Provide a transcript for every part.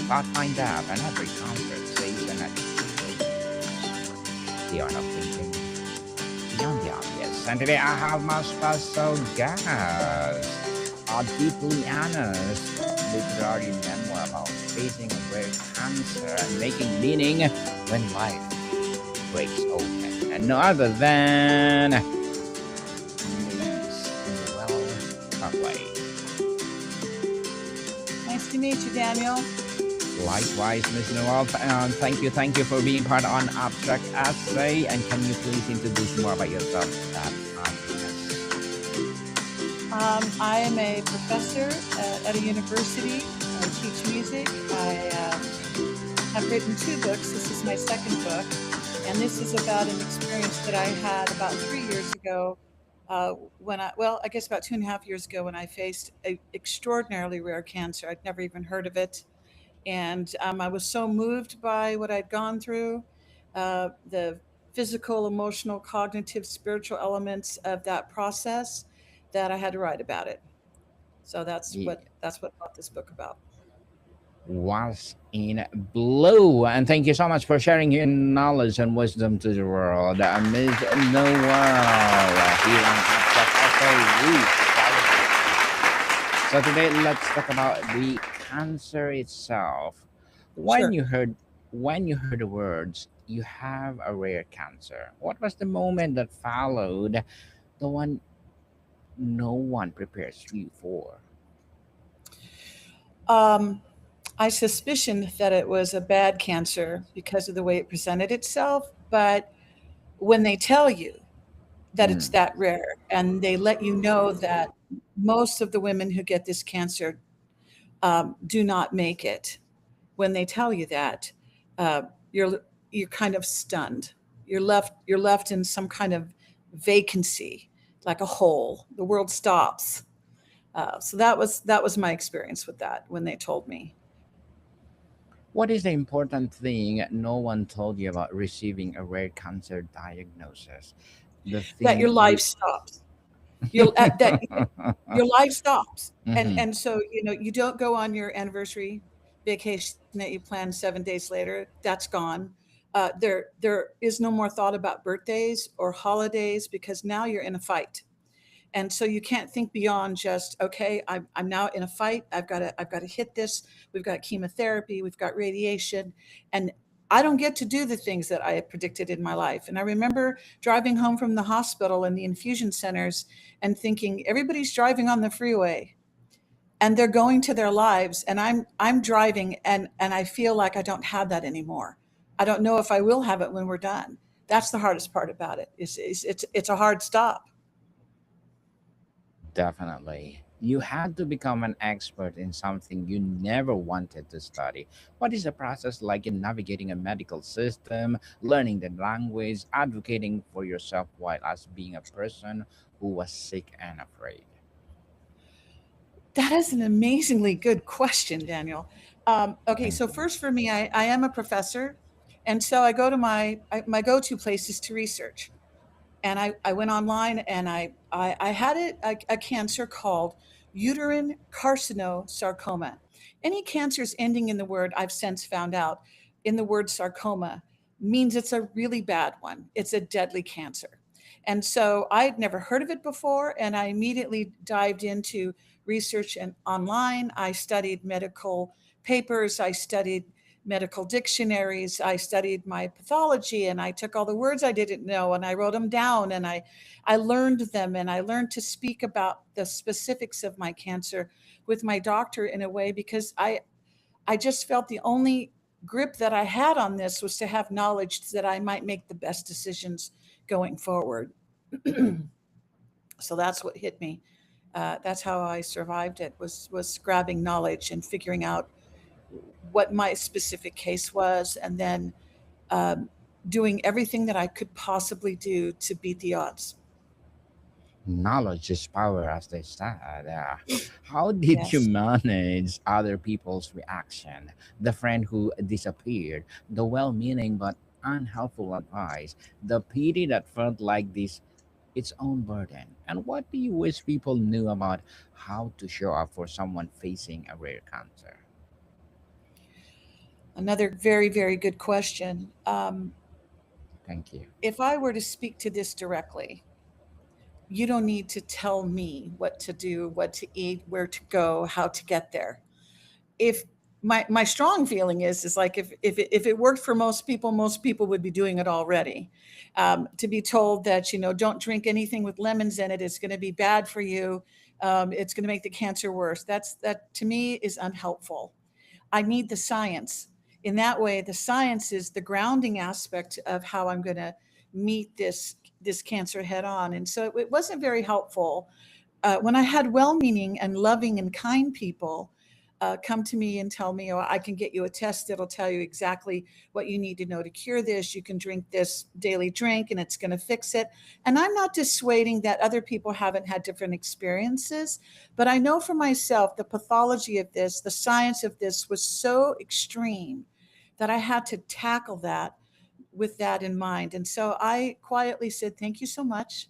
Thought Find Out, and every concert says an the art of thinking beyond the obvious. And today I have my special guest, a deeply honest literary memoir about facing rare cancer and making meaning when life breaks open. And no other than Miss Noelle Cablay. Nice to meet you, Daniel. Likewise, Miss Noel, thank you for being part on Abstract Essay. And can you please introduce more about yourself? That I am a professor at a university. I teach music. I have written two books. This is my second book. And this is about an experience that I had about 3 years ago I guess about 2.5 years ago when I faced an extraordinarily rare cancer. I'd never even heard of it. And I was so moved by what I'd gone through, the physical, emotional, cognitive, spiritual elements of that process, that I had to write about it. So that's what brought this book about. was in blue. And thank you so much for sharing your knowledge and wisdom to the world. Miss Noel, here on Abstract Essay. So today let's talk about the cancer itself. When Sure. you heard when you heard the words you have a rare cancer, what was the moment that followed, the one no one prepares you for? Um, I suspicioned that it was a bad cancer because of the way it presented itself. But when they tell you that it's Mm, that rare and they let you know that most of the women who get this cancer do not make it, when they tell you that, uh, you're you're kind of stunned. You're left in some kind of vacancy, like a hole. The world stops. So that was my experience with that when they told me what is the important thing no one told you about receiving a rare cancer diagnosis? The that your thing life you. stops. You'll that your life stops, and Hmm. and so you don't go on your anniversary vacation that you planned 7 days later. That's gone. There is no more thought about birthdays or holidays because now you're in a fight. And so you can't think beyond just, okay, I'm now in a fight. I've got to hit this. We've got chemotherapy, we've got radiation, and I don't get to do the things that I had predicted in my life. And I remember driving home from the hospital and the infusion centers and thinking everybody's driving on the freeway and they're going to their lives, and I'm driving, and I feel like I don't have that anymore. I don't know if I will have it when we're done. That's the hardest part about it. It's a hard stop. Definitely. You had to become an expert in something you never wanted to study. What is the process like in navigating a medical system, learning the language, advocating for yourself while as being a person who was sick and afraid? That is an amazingly good question, Daniel. Okay, Thank so you. first for me, I am a professor, and so I go to my go-to places to research. And I went online and I had a cancer called uterine carcinosarcoma. Any cancers ending in the word, I've since found out, in the word sarcoma means it's a really bad one. It's a deadly cancer. And so I had never heard of it before, and I immediately dived into research and online. I studied medical papers, I studied medical dictionaries, I studied my pathology, and I took all the words I didn't know and I wrote them down, and I learned them, and I learned to speak about the specifics of my cancer with my doctor in a way because I just felt the only grip that I had on this was to have knowledge that I might make the best decisions going forward. So that's what hit me. That's how I survived it, was grabbing knowledge and figuring out what my specific case was, and then um, doing everything that I could possibly do to beat the odds. Knowledge is power, as they said. How did you Yes. manage other people's reaction? The friend who disappeared, the well meaning but unhelpful advice, the pity that felt like this its own burden. And what do you wish people knew about how to show up for someone facing a rare cancer? Another very, very good question. Thank you. If I were to speak to this directly, you don't need to tell me what to do, what to eat, where to go, how to get there. If my strong feeling is like if it worked for most people would be doing it already. To be told that don't drink anything with lemons in it, it's going to be bad for you. It's going to make the cancer worse. That to me is unhelpful. I need the science. In that way, the science is the grounding aspect of how I'm going to meet this cancer head on. And so it wasn't very helpful when I had well-meaning and loving and kind people come to me and tell me, "Oh, I can get you a test that'll tell you exactly what you need to know to cure this. You can drink this daily drink, and it's going to fix it." And I'm not dissuading that other people haven't had different experiences, but I know for myself the pathology of this, the science of this was so extreme that I had to tackle that with that in mind. And so I quietly said, "Thank you so much.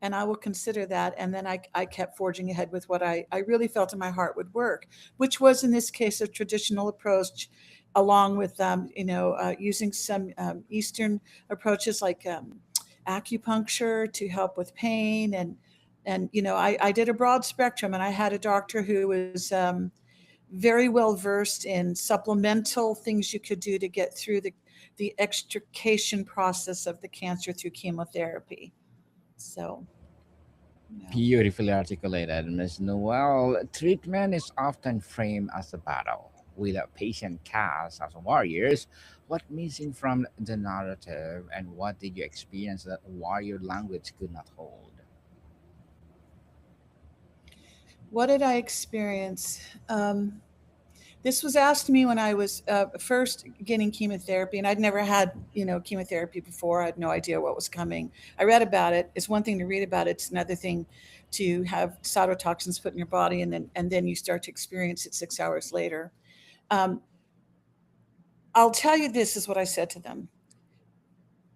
And I will consider that." And then I kept forging ahead with what I really felt in my heart would work, which was in this case a traditional approach, along with using some Eastern approaches like acupuncture to help with pain. And I did a broad spectrum, and I had a doctor who was very well versed in supplemental things you could do to get through the extrication process of the cancer through chemotherapy. So, yeah. Beautifully articulated, Ms. Noel. Treatment is often framed as a battle, with a patient cast as warriors. What missing from the narrative, and what did you experience that warrior language could not hold? What did I experience? This was asked me when I was first getting chemotherapy, and I'd never had chemotherapy before. I had no idea what was coming. I read about it. It's one thing to read about it. It's another thing to have cytotoxins put in your body, and then you start to experience it 6 hours later. Um, I'll tell you, this is what I said to them.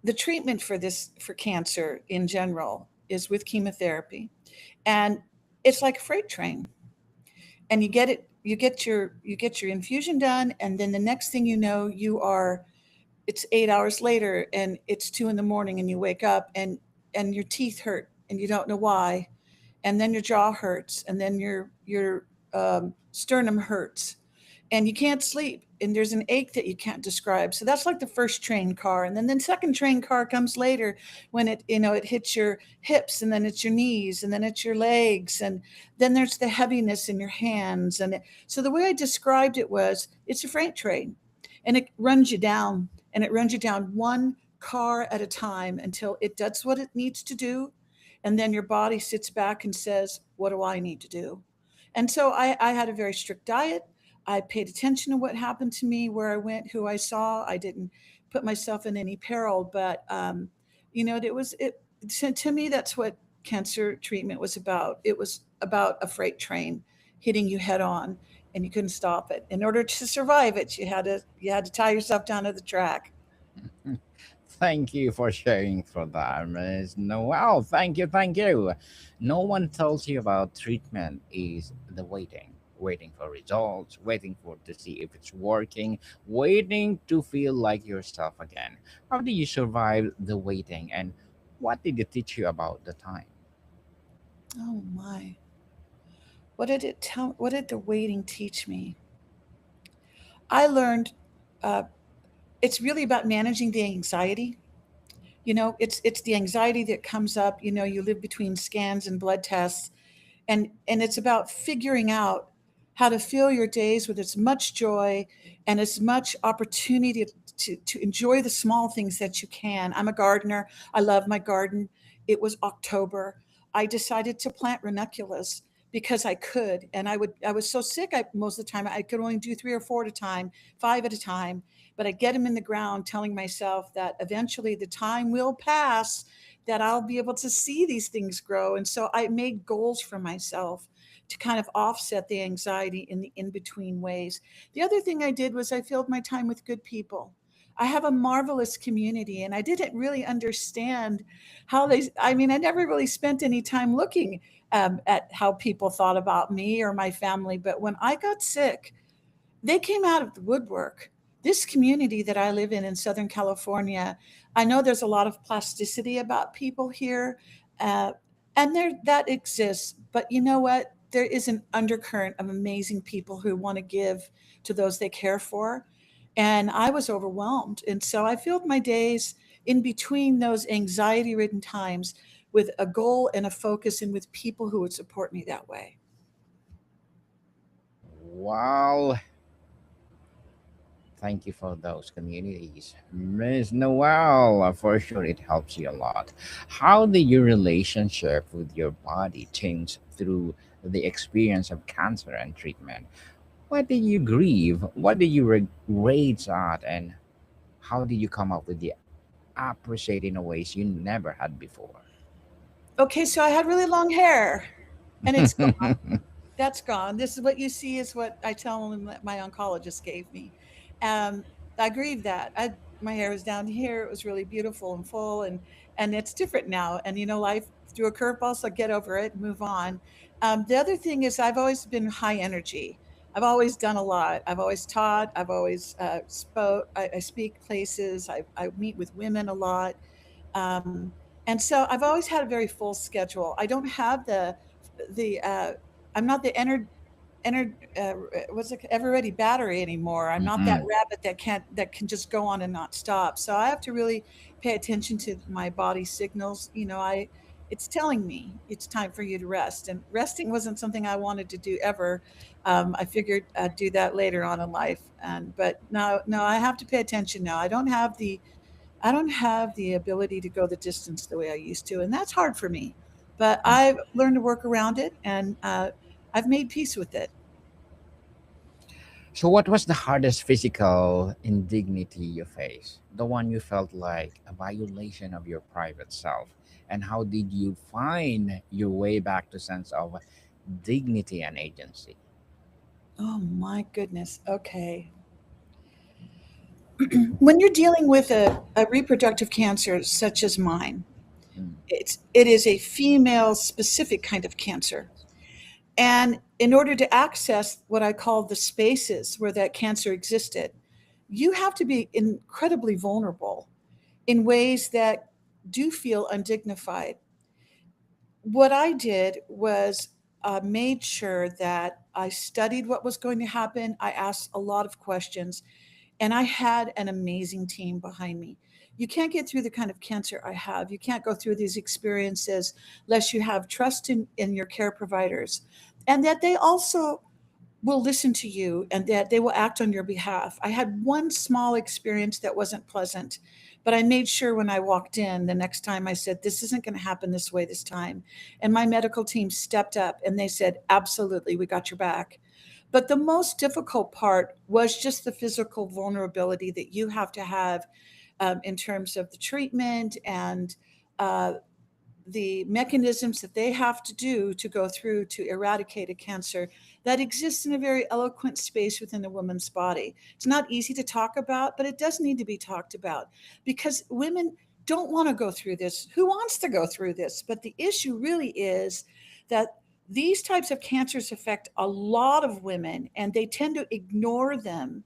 The treatment for cancer in general is with chemotherapy, and it's like a freight train. And you get your infusion done, and then the next thing you know, it's 8 hours later, and it's 2 in the morning, and you wake up, and your teeth hurt, and you don't know why, and then your jaw hurts, and then your sternum hurts, and you can't sleep, and there's an ache that you can't describe. So that's like the first train car, and then the second train car comes later, when it hits your hips, and then it's your knees, and then it's your legs, and then there's the heaviness in your hands. So the way I described it was, it's a freight train, and it runs you down, and it runs you down one car at a time until it does what it needs to do, and then your body sits back and says, "What do I need to do?" And so I had a very strict diet. I paid attention to what happened to me, where I went, who I saw. I didn't put myself in any peril, but it was it to me. That's what cancer treatment was about. It was about a freight train hitting you head on, and you couldn't stop it. In order to survive it, you had to tie yourself down to the track. Thank you for sharing for that, Ms. Noel. Thank you, thank you. No one tells you about treatment is the waiting for results, waiting for to see if it's working, waiting to feel like yourself again. How did you survive the waiting, and what did it teach you about the time? Oh my! What did it tell? What did the waiting teach me? I learned uh, it's really about managing the anxiety. It's the anxiety that comes up. You live between scans and blood tests, and it's about figuring out how to fill your days with as much joy and as much opportunity to enjoy the small things that you can. I'm a gardener. I love my garden. It was October. I decided to plant ranunculus because I could, and I was so sick, most of the time I could only do 3 or 4 at a time, 5 at a time, but I get them in the ground, telling myself that eventually the time will pass, that I'll be able to see these things grow. And so I made goals for myself to kind of offset the anxiety in the in between ways. The other thing I did was I filled my time with good people. I have a marvelous community, and I didn't really understand how I mean, I never really spent any time looking at how people thought about me or my family. But when I got sick, they came out of the woodwork. this community that I live in Southern California, I know there's a lot of plasticity about people here, uh, and there that exists. But you know what? There is an undercurrent of amazing people who want to give to those they care for, and I was overwhelmed, and so I filled my days in between those anxiety-ridden times with a goal and a focus, and with people who would support me that way. Well, thank you for those communities, Miss Noel. For sure, it helps you a lot. How did your relationship with your body change through the experience of cancer and treatment? What did you grieve? What did you rage at? And how did you come up with the appreciate in a ways you never had before? Okay, so I had really long hair, and it's gone. That's gone. This is what you see is what I tell them that my oncologist gave me. Um, I grieve that. My hair was down here. It was really beautiful and full, and it's different now. And life threw a curveball, so get over it, move on. The other thing is I've always been high energy. I've always done a lot. I've always taught. I've always spoke. I speak places. I meet with women a lot. Um, and so I've always had a very full schedule. I don't have the I'm not the ener what's it, ever ready battery anymore. I'm not that Hmm. rabbit that can just go on and not stop. So I have to really pay attention to my body signals. It's telling me it's time for you to rest. And resting wasn't something I wanted to do ever. I figured I'd do that later on in life. But no, no, I have to pay attention now. I don't have the ability to go the distance the way I used to, and that's hard for me. But I've learned to work around it, and I've made peace with it. So, what was the hardest physical indignity you faced? The one you felt like a violation of your private self? And how did you find your way back to sense of dignity and agency? Oh my goodness. Okay. When you're dealing with a reproductive cancer such as mine, Mm. it is a female specific kind of cancer. And in order to access what I call the spaces where that cancer existed, you have to be incredibly vulnerable in ways that do feel undignified. What I did was made sure that I studied what was going to happen. I asked a lot of questions, and I had an amazing team behind me. You can't get through the kind of cancer I have. You can't go through these experiences unless you have trust in your care providers, and that they also will listen to you and that they will act on your behalf. I had one small experience that wasn't pleasant, but I made sure when I walked in the next time I said, "This isn't going to happen this way this time." And my medical team stepped up and they said, "Absolutely, we got your back." But the most difficult part was just the physical vulnerability that you have to have in terms of the treatment and uh, the mechanisms that they have to do to go through to eradicate a cancer that exists in a very eloquent space within a woman's body. It's not easy to talk about, but it does need to be talked about because women don't want to go through this. Who wants to go through this? But the issue really is that these types of cancers affect a lot of women and they tend to ignore them.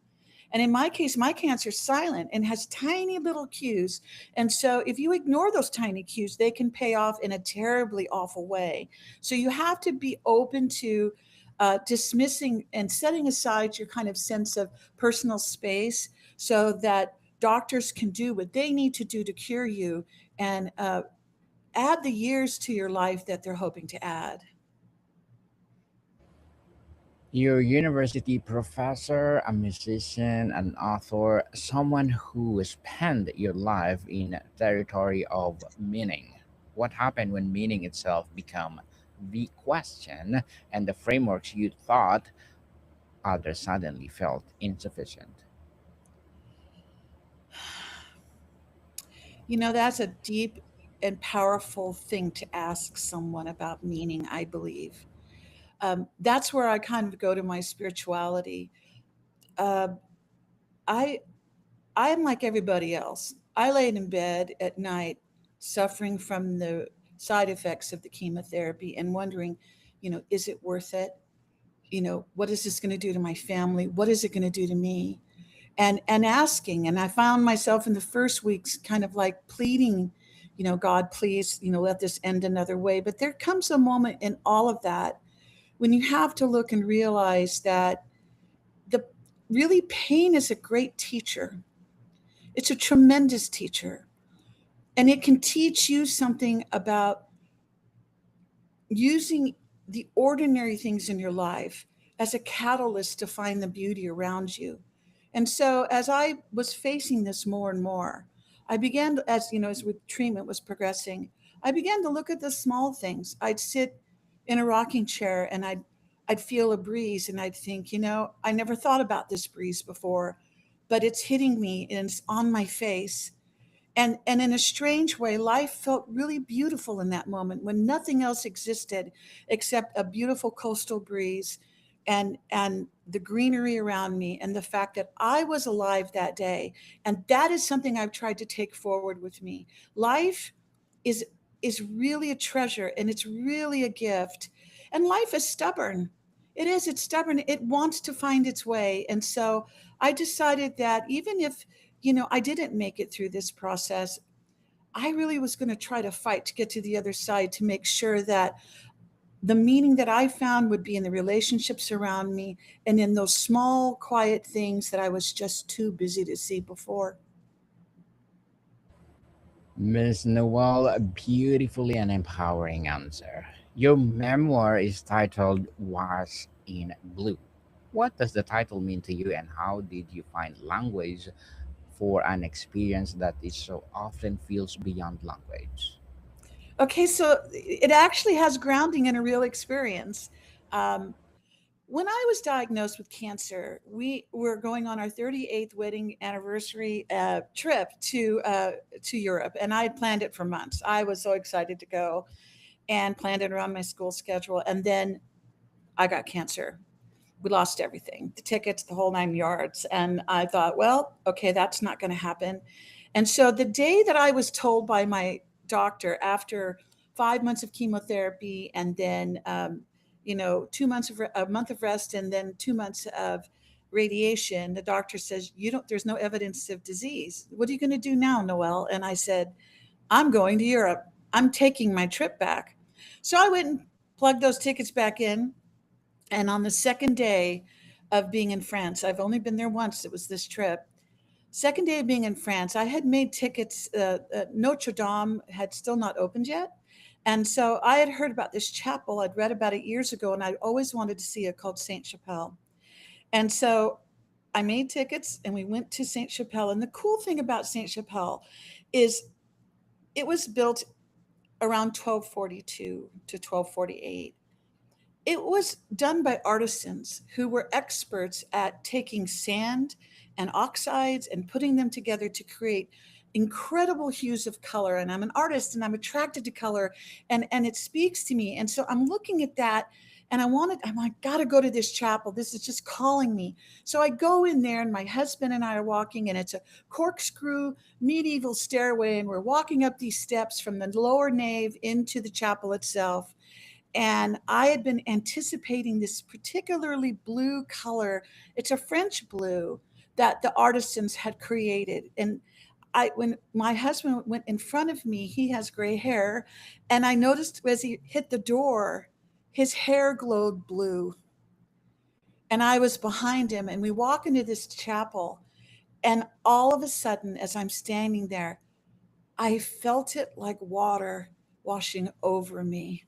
And in my case, my cancer is silent and has tiny little cues. And so if you ignore those tiny cues, they can pay off in a terribly awful way. So you have to be open to dismissing and setting aside your kind of sense of personal space so that doctors can do what they need to do to cure you and add the years to your life that they're hoping to add. Your university professor, a musician, an author, someone who spent your life in territory of meaning. What happened when meaning itself become the question and the frameworks you thought others suddenly felt insufficient? That's a deep and powerful thing to ask someone about meaning, I believe. That's where I kind of go to my spirituality. Uh, I I am like everybody else. I laid in bed at night, suffering from the side effects of the chemotherapy and wondering, is it worth it? What is this going to do to my family? What is it going to do to me? and asking. And I found myself in the first weeks kind of like pleading, God, please, let this end another way. But there comes a moment in all of that when you have to look and realize that the really pain is a great teacher. It's a tremendous teacher. And it can teach you something about using the ordinary things in your life as a catalyst to find the beauty around you. And so as I was facing this more and more, I began to, as with treatment was progressing, I began to look at the small things. I'd sit in a rocking chair and I'd feel a breeze and I'd think, I never thought about this breeze before, but it's hitting me and it's on my face. And in a strange way, life felt really beautiful in that moment when nothing else existed except a beautiful coastal breeze and the greenery around me and the fact that I was alive that day. And that is something I've tried to take forward with me. Life is is really a treasure and it's really a gift. And life is stubborn. It is, it's stubborn. It wants to find its way. And so I decided that even if I didn't make it through this process, I really was going to try to fight to get to the other side to make sure that the meaning that I found would be in the relationships around me and in those small, quiet things that I was just too busy to see before. Miss Noel, a beautifully and empowering answer. Your memoir is titled Was in Blue. What does the title mean to you, and how did you find language for an experience that is so often feels beyond language? Okay, so it actually has grounding in a real experience. Um, when I was diagnosed with cancer, we were going on our 38th wedding anniversary trip to Europe, and I had planned it for months. I was so excited to go and planned it around my school schedule, and then I got cancer. We lost everything, the tickets, the whole 9 yards. And I thought, well, okay, that's not going to happen. And so the day that I was told by my doctor after 5 months of chemotherapy and then, 2 months of a month of rest and then 2 months of radiation, the doctor says, there's no evidence of disease. What are you going to do now, Noelle? And I said, I'm going to Europe. I'm taking my trip back. So I went and plugged those tickets back in, and on the second day of being in France, I've only been there once, it was this trip. Second day of being in France, I had made tickets. Notre Dame had still not opened yet. And so I had heard about this chapel. I'd read about it years ago, and I always wanted to see it, called Saint Chapelle. And so I made tickets and we went to Saint Chapelle. And the cool thing about Saint Chapelle is it was built around 1242 to 1248. It was done by artisans who were experts at taking sand and oxides and putting them together to create incredible hues of color. And I'm an artist and I'm attracted to color, and it speaks to me. And so I'm looking at that and I'm like, gotta go to this chapel. This is just calling me. So I go in there and my husband and I are walking, and it's a corkscrew medieval stairway. And we're walking up these steps from the lower nave into the chapel itself, and I had been anticipating this particularly blue color. It's a French blue that the artisans had created. And when my husband went in front of me, he has gray hair, and I noticed as he hit the door, his hair glowed blue. And I was behind him, and we walk into this chapel, and all of a sudden, as I'm standing there, I felt it like water washing over me,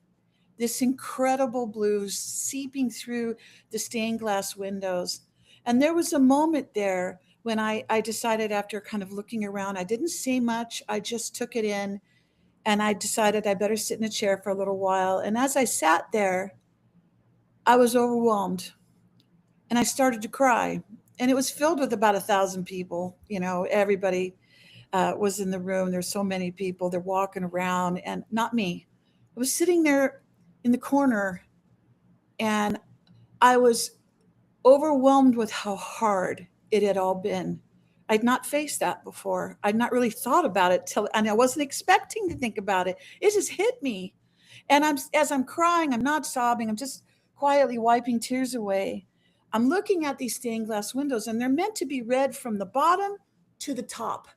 this incredible blue seeping through the stained glass windows. And there was a moment there when I decided, after kind of looking around, I didn't say much, I just took it in, and I decided I better sit in a chair for a little while. And as I sat there, I was overwhelmed and I started to cry. And it was filled with about 1,000 people. Everybody was in the room. There's so many people. They're walking around, and not me. I was sitting there in the corner, and I was overwhelmed with how hard it had all been. I'd not faced that before. I'd not really thought about it and I wasn't expecting to think about it. It just hit me. And as I'm crying, I'm not sobbing. I'm just quietly wiping tears away. I'm looking at these stained glass windows, and they're meant to be read from the bottom to the top.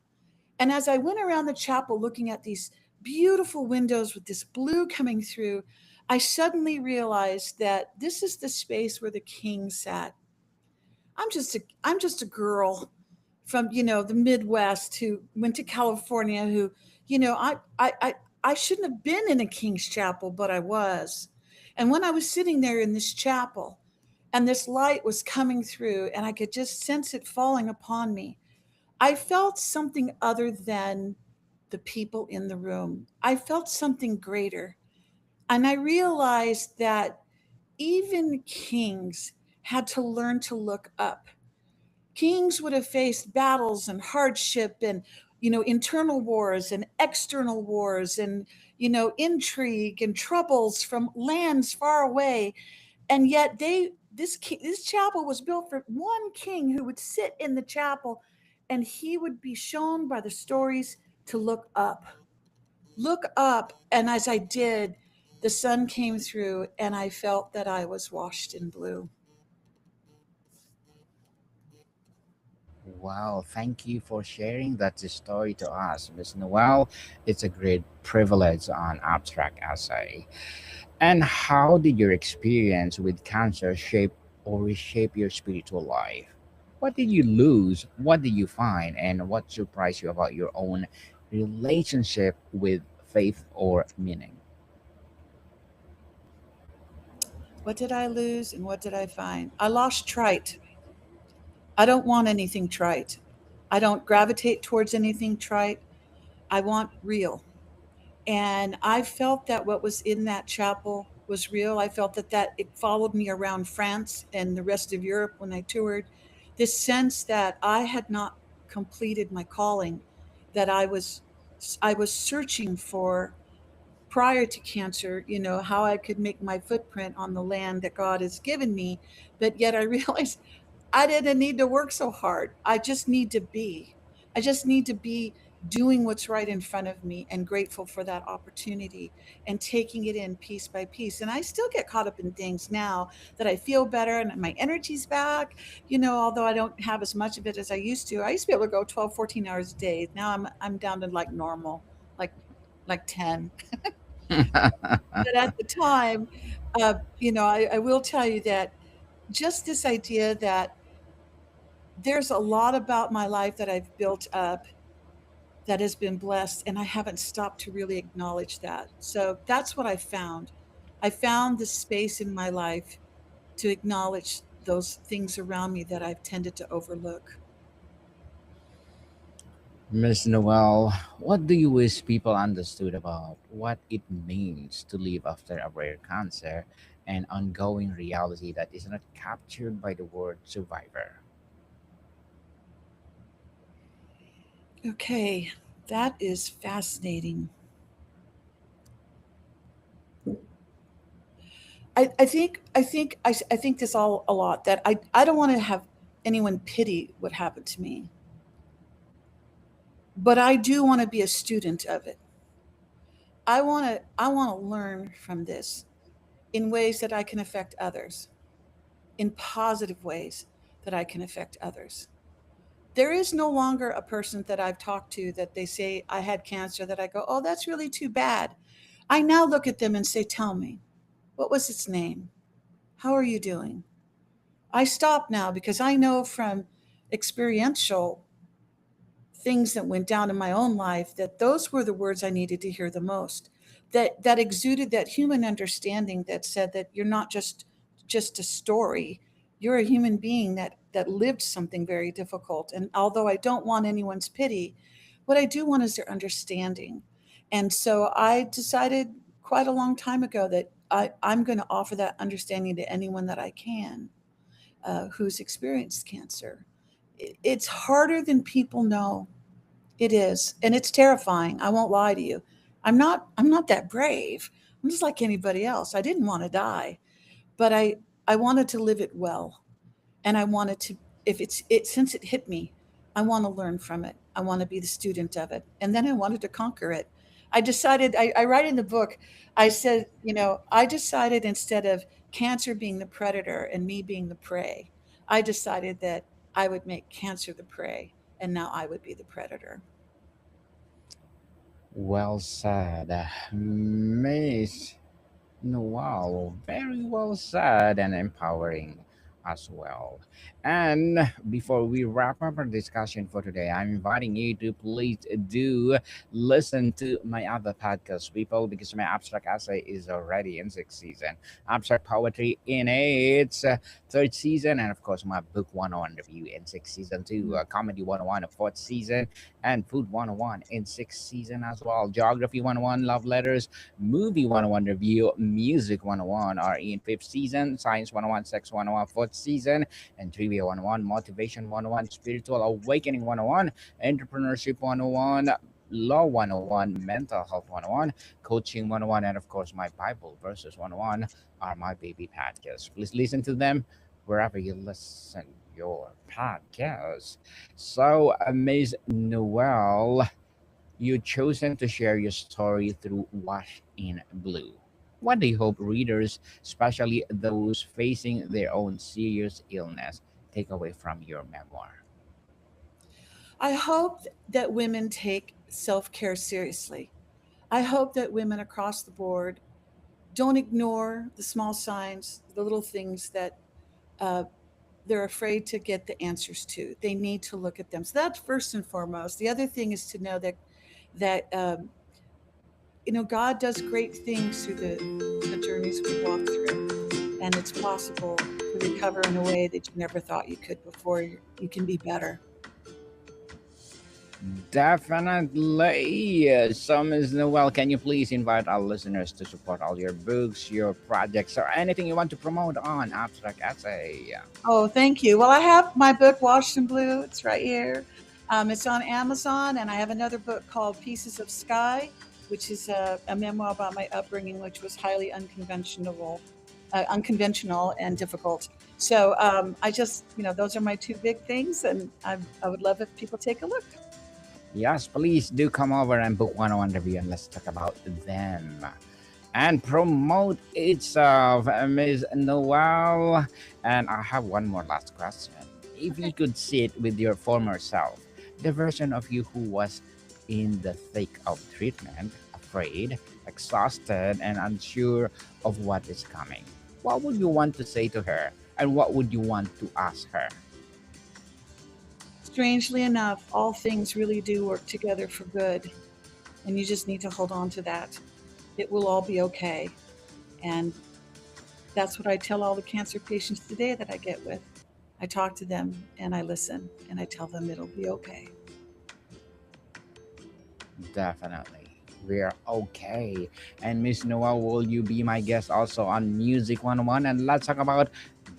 And as I went around the chapel looking at these beautiful windows with this blue coming through, I suddenly realized that this is the space where the king sat. I'm just a girl from the Midwest who went to California who you know I shouldn't have been in a king's chapel, but I was. And when I was sitting there in this chapel and this light was coming through and I could just sense it falling upon me, I felt something other than the people in the room. I felt something greater. And I realized that even kings had to learn to look up. Kings would have faced battles and hardship and internal wars and external wars and intrigue and troubles from lands far away. And yet this chapel was built for one king who would sit in the chapel, and he would be shown by the stories to look up. And as I did, the sun came through and I felt that I was washed in blue. Wow, thank you for sharing that story to us, Miss Noel. It's a great privilege on abstract essay. And how did your experience with cancer shape or reshape your spiritual life? What did you lose? What did you find? And what surprised you about your own relationship with faith or meaning? What did I lose and what did I find? I lost trite. I don't want anything trite. I don't gravitate towards anything trite. I want real. And I felt that what was in that chapel was real. I felt that it followed me around France and the rest of Europe when I toured. This sense that I had not completed my calling, that I was searching for prior to cancer, how I could make my footprint on the land that God has given me. But yet I realized I didn't need to work so hard. I just need to be. I just need to be doing what's right in front of me and grateful for that opportunity and taking it in piece by piece. And I still get caught up in things now that I feel better and my energy's back, although I don't have as much of it as I used to. I used to be able to go 12, 14 hours a day. Now I'm down to like normal, like 10. But at the time, I will tell you that just this idea that there's a lot about my life that I've built up that has been blessed, and I haven't stopped to really acknowledge that. So that's what I found. I found the space in my life to acknowledge those things around me that I've tended to overlook. Miss Noel, what do you wish people understood about what it means to live after a rare cancer and ongoing reality that is not captured by the word survivor? Okay, that is fascinating. I think this all a lot that I don't want to have anyone pity what happened to me, but I do want to be a student of it. I want to learn from this in ways that I can affect others, in positive ways that I can affect others. There is no longer a person that I've talked to that they say I had cancer that I go, "Oh, that's really too bad." I now look at them and say, "Tell me, what was its name? How are you doing?" I stop now because I know from experiential things that went down in my own life that those were the words I needed to hear the most. That exuded that human understanding that said that you're not just a story. You're a human being that lived something very difficult. And although I don't want anyone's pity, what I do want is their understanding. And so I decided quite a long time ago that I'm going to offer that understanding to anyone that I can who's experienced cancer. It's harder than people know. It is, and it's terrifying. I won't lie to you. I'm not that brave. I'm just like anybody else. I didn't want to die, but I wanted to live it well, and I wanted to if it since it hit me, I want to learn from it. I want to be the student of it, and then I wanted to conquer it. I decided I write in the book, I said, I decided instead of cancer being the predator and me being the prey, I decided that I would make cancer the prey, and now I would be the predator. Well said, Miss Noel. Very well said and empowering as well. And before we wrap up our discussion for today, I'm inviting you to please do listen to my other podcast, people, because my abstract essay is already in sixth season. Abstract poetry in its third season, and of course, my book 101 review in sixth season too. Comedy 101 in fourth season, and food 101 in sixth season as well. Geography 101, love letters, movie 101 review, music 101 are in fifth season, science 101, sex 101 fourth season, and trivia 101, motivation 101, spiritual awakening 101, entrepreneurship 101, law 101, mental health 101, coaching 101, and of course my Bible verses 101 are my baby podcasts. Please listen to them wherever you listen your podcast. So, Ms. Noel, you chosen to share your story through Wash in Blue. What do you hope readers, especially those facing their own serious illness, take away from your memoir? I hope that women take self care seriously. I hope that women across the board don't ignore the small signs, the little things that uh, they're afraid to get the answers to. They need to look at them. So that's first and foremost. The other thing is to know that God does great things through the journeys we walk through, and it's possible to recover in a way that you never thought you could before. You can be better. Definitely. So, Ms. Noel, can you please invite our listeners to support all your books, your projects, or anything you want to promote on Abstract Essay? Oh, thank you. Well, I have my book, Washed in Blue. It's right here. It's on Amazon, and I have another book called Pieces of Sky, which is a memoir about my upbringing, which was highly unconventional and difficult. So I just, those are my two big things, and I would love if people take a look. Yes, please do come over and book 101 review and let's talk about them and promote itself, Ms. Noel. And I have one more last question. If you Okay. could sit with your former self, the version of you who was in the thick of treatment, afraid, exhausted, and unsure of what is coming, what would you want to say to her? And what would you want to ask her? Strangely enough, all things really do work together for good, and you just need to hold on to that. It will all be okay. And that's what I tell all the cancer patients today that I get with. I talk to them and I listen and I tell them it'll be okay. Definitely. We're okay. And Miss Noel, will you be my guest also on Music 101? And let's talk about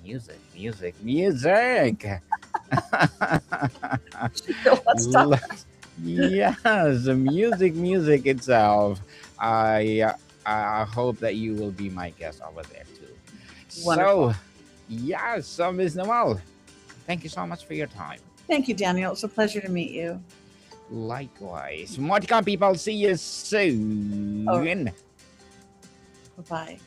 music, music, music. Let's talk. L- yes, music, music itself. I, uh, I hope that you will be my guest over there too. Wonderful. So, yes, so Miss Noel, thank you so much for your time. Thank you, Daniel. It's a pleasure to meet you. Likewise. More to come, people. See you Oh, soon. bye bye.